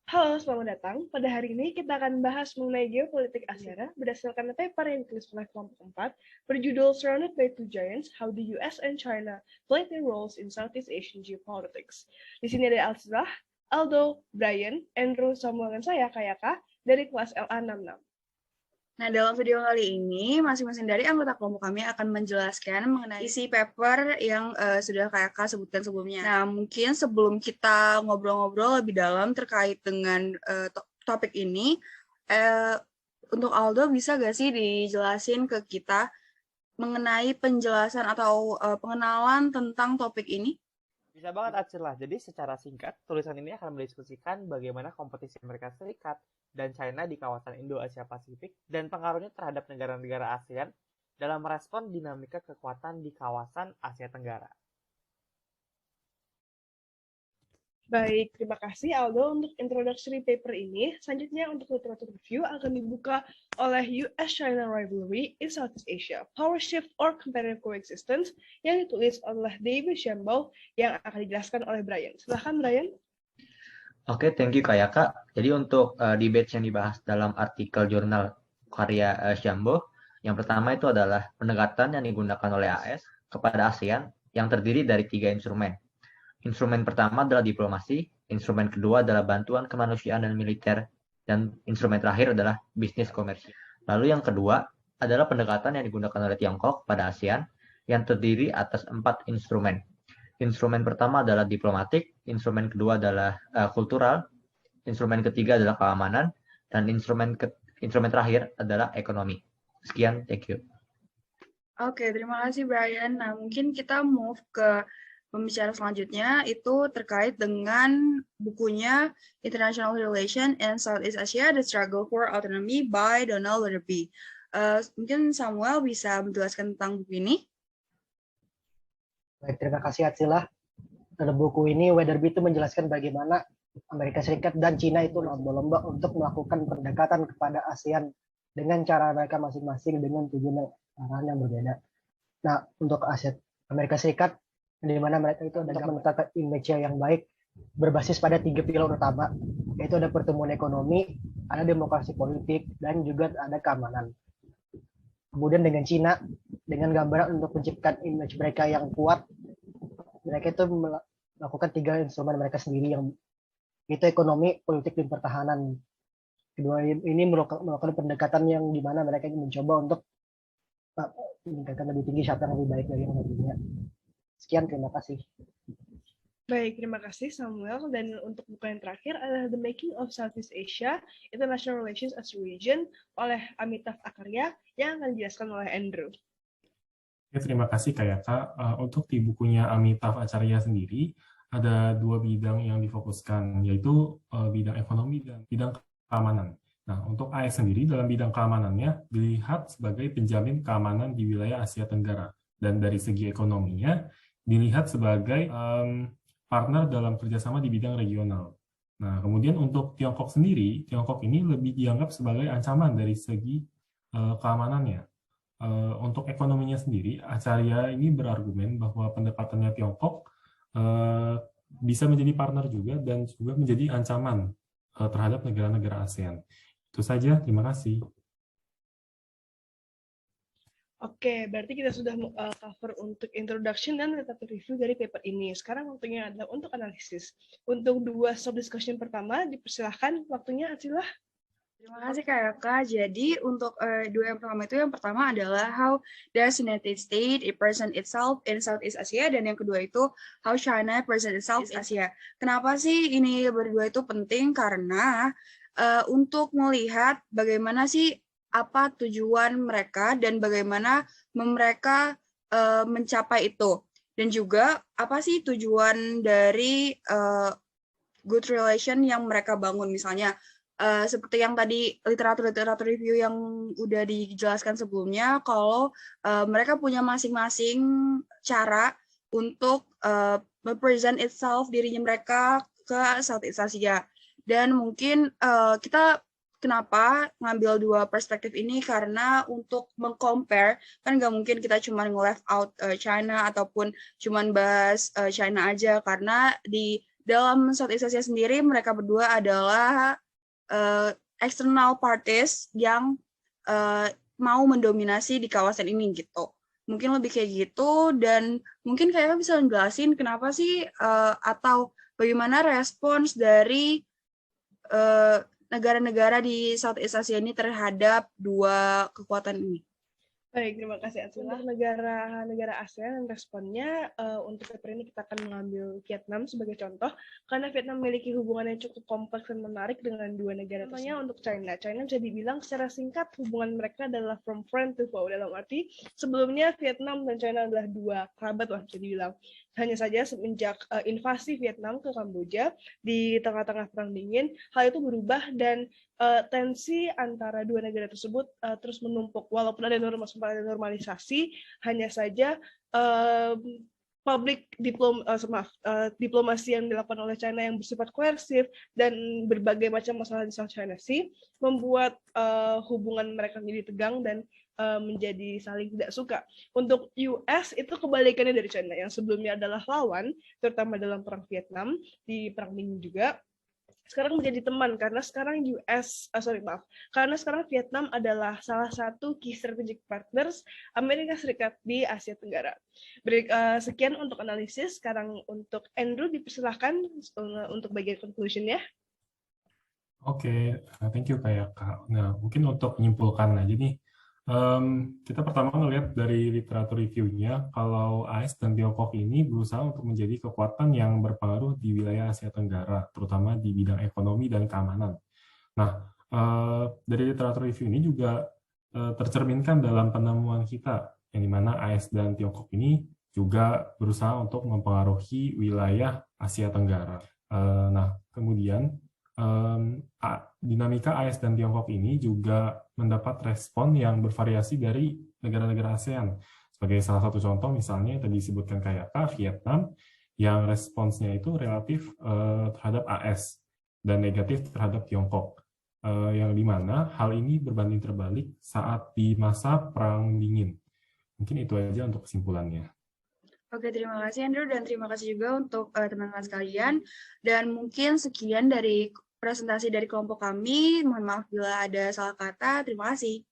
Halo, selamat datang. Pada hari ini kita akan bahas mengenai geopolitik Asia berdasarkan paper yang ditulis oleh kelompok 4 berjudul Surrounded by Two Giants, How the US and China Play Their Roles in Southeast Asian Geopolitics. Di sini ada Alzira, Aldo, Brian, Andrew, Samuel, dan saya, Kayaka, dari kelas LA66. Nah, dalam video kali ini, masing-masing dari anggota kelompok kami akan menjelaskan mengenai isi paper yang sudah Kayaka sebutkan sebelumnya. Nah, mungkin sebelum kita ngobrol-ngobrol lebih dalam terkait dengan topik ini, untuk Aldo bisa gak sih dijelasin ke kita mengenai penjelasan atau pengenalan tentang topik ini? Bisa banget Acil lah. Jadi secara singkat, tulisan ini akan mendiskusikan bagaimana kompetisi Amerika Serikat dan China di kawasan Indo-Asia Pasifik dan pengaruhnya terhadap negara-negara ASEAN dalam merespon dinamika kekuatan di kawasan Asia Tenggara. Baik, terima kasih Aldo untuk introductory paper ini. Selanjutnya untuk literatur review akan dibuka oleh US-China Rivalry in Southeast Asia, Power Shift or Competitive Coexistence yang ditulis oleh David Shambaugh yang akan dijelaskan oleh Brian. Silahkan Brian. Oke, thank you Kayaka. Jadi untuk debate yang dibahas dalam artikel jurnal karya Shambaugh, yang pertama itu adalah pendekatan yang digunakan oleh AS kepada ASEAN yang terdiri dari 3 instrumen. Instrumen pertama adalah diplomasi, instrumen kedua adalah bantuan kemanusiaan dan militer, dan instrumen terakhir adalah bisnis komersial. Lalu yang kedua adalah pendekatan yang digunakan oleh Tiongkok pada ASEAN yang terdiri atas 4 instrumen. Instrumen pertama adalah diplomatik, instrumen kedua adalah kultural, instrumen ketiga adalah keamanan, dan instrumen terakhir adalah ekonomi. Sekian, thank you. Oke, terima kasih Brian. Nah, mungkin kita move ke pembicara selanjutnya, itu terkait dengan bukunya International Relations in Southeast Asia, The Struggle for Autonomy by Donald Weatherby. Mungkin Samuel bisa menjelaskan tentang buku ini? Baik, terima kasih Atsila. Dalam buku ini, Weatherby itu menjelaskan bagaimana Amerika Serikat dan Cina itu lomba-lomba untuk melakukan pendekatan kepada ASEAN dengan cara mereka masing-masing dengan tujuan yang berbeda. Nah, untuk Amerika Serikat, di mana mereka itu untuk menetapkan image yang baik berbasis pada 3 pilar utama, yaitu ada pertumbuhan ekonomi, ada demokrasi politik, dan juga ada keamanan. Kemudian dengan Cina, dengan gambaran untuk menciptakan image mereka yang kuat, mereka itu melakukan 3 instrumen mereka sendiri, yang itu ekonomi, politik, dan pertahanan. Kedua ini melakukan pendekatan yang dimana mereka mencoba untuk meningkatkan lebih tinggi siapa yang lebih baik dari yang lainnya. Sekian, terima kasih. Baik, terima kasih Samuel. Dan untuk buku yang terakhir adalah The Making of Southeast Asia, International Relations as a Region oleh Amitav Acharya yang akan dijelaskan oleh Andrew. Ya, terima kasih Kayaka. Untuk di bukunya Amitav Acharya sendiri, ada 2 bidang yang difokuskan, yaitu bidang ekonomi dan bidang keamanan. Nah, untuk AS sendiri dalam bidang keamanannya dilihat sebagai penjamin keamanan di wilayah Asia Tenggara. Dan dari segi ekonominya, dilihat sebagai partner dalam kerjasama di bidang regional. Nah, kemudian untuk Tiongkok sendiri, Tiongkok ini lebih dianggap sebagai ancaman dari segi keamanannya. Untuk ekonominya sendiri, Acharya ini berargumen bahwa pendekatannya Tiongkok bisa menjadi partner juga dan juga menjadi ancaman terhadap negara-negara ASEAN. Itu saja, terima kasih. Oke, berarti kita sudah cover untuk introduction dan literatur review dari paper ini. Sekarang waktunya adalah untuk analisis. Untuk 2 sub discussion pertama, dipersilahkan waktunya Atsilah. Terima kasih Kayaka. Jadi untuk 2 yang pertama adalah how does the United States present itself in Southeast Asia, dan yang kedua itu how China present itself in Asia. Kenapa sih ini berdua itu penting? Karena untuk melihat bagaimana sih apa tujuan mereka dan bagaimana mereka mencapai itu, dan juga apa sih tujuan dari good relation yang mereka bangun. Misalnya seperti yang tadi literatur review yang udah dijelaskan sebelumnya, kalau mereka punya masing-masing cara untuk present itself dirinya mereka ke Southeast Asia. Dan mungkin kita kenapa ngambil 2 perspektif ini, karena untuk meng-compare, kan nggak mungkin kita cuma nge-left out China ataupun cuma bahas China aja, karena di dalam Southeast Asia sendiri mereka berdua adalah external parties yang mau mendominasi di kawasan ini gitu. Mungkin lebih kayak gitu, dan mungkin kayaknya bisa ngejelasin kenapa sih atau bagaimana respons dari negara-negara di Southeast Asia ini terhadap dua kekuatan ini. Baik, terima kasih Atsila. Untuk negara ASEAN, responnya untuk paper ini kita akan mengambil Vietnam sebagai contoh, karena Vietnam memiliki hubungan yang cukup kompleks dan menarik dengan dua negara tersebut. Untuk China bisa dibilang secara singkat hubungan mereka adalah from friend to foe, dalam arti sebelumnya Vietnam dan China adalah dua kerabat lah bisa dibilang. Hanya saja semenjak invasi Vietnam ke Kamboja di tengah-tengah Perang Dingin, hal itu berubah dan tensi antara dua negara tersebut terus menumpuk. Walaupun ada normalisasi, hanya saja diplomasi yang dilakukan oleh China yang bersifat koersif dan berbagai macam masalah di South China Sea membuat hubungan mereka menjadi tegang dan menjadi saling tidak suka. Untuk US itu kebalikannya dari China, yang sebelumnya adalah lawan, terutama dalam perang Vietnam, di perang Dingin juga, sekarang menjadi teman karena sekarang karena sekarang Vietnam adalah salah satu key strategic partners Amerika Serikat di Asia Tenggara. Sekian untuk analisis. Sekarang untuk Andrew dipersilahkan untuk bagian conclusion-nya. Oke, thank you Kak. Nah, mungkin untuk menyimpulkan aja nih, kita pertama ngelihat dari literatur review-nya kalau AS dan Tiongkok ini berusaha untuk menjadi kekuatan yang berpengaruh di wilayah Asia Tenggara, terutama di bidang ekonomi dan keamanan. Nah, dari literatur review ini juga tercerminkan dalam penemuan kita, yang dimana AS dan Tiongkok ini juga berusaha untuk mempengaruhi wilayah Asia Tenggara. Nah, kemudian dinamika AS dan Tiongkok ini juga mendapat respon yang bervariasi dari negara-negara ASEAN. Sebagai salah satu contoh misalnya tadi disebutkan kayak Vietnam yang responsnya itu relatif terhadap AS dan negatif terhadap Tiongkok. Yang dimana hal ini berbanding terbalik saat di masa Perang Dingin. Mungkin itu aja untuk kesimpulannya. Oke, terima kasih Andrew, dan terima kasih juga untuk teman-teman sekalian. Dan mungkin sekian dari presentasi dari kelompok kami. Mohon maaf bila ada salah kata. Terima kasih.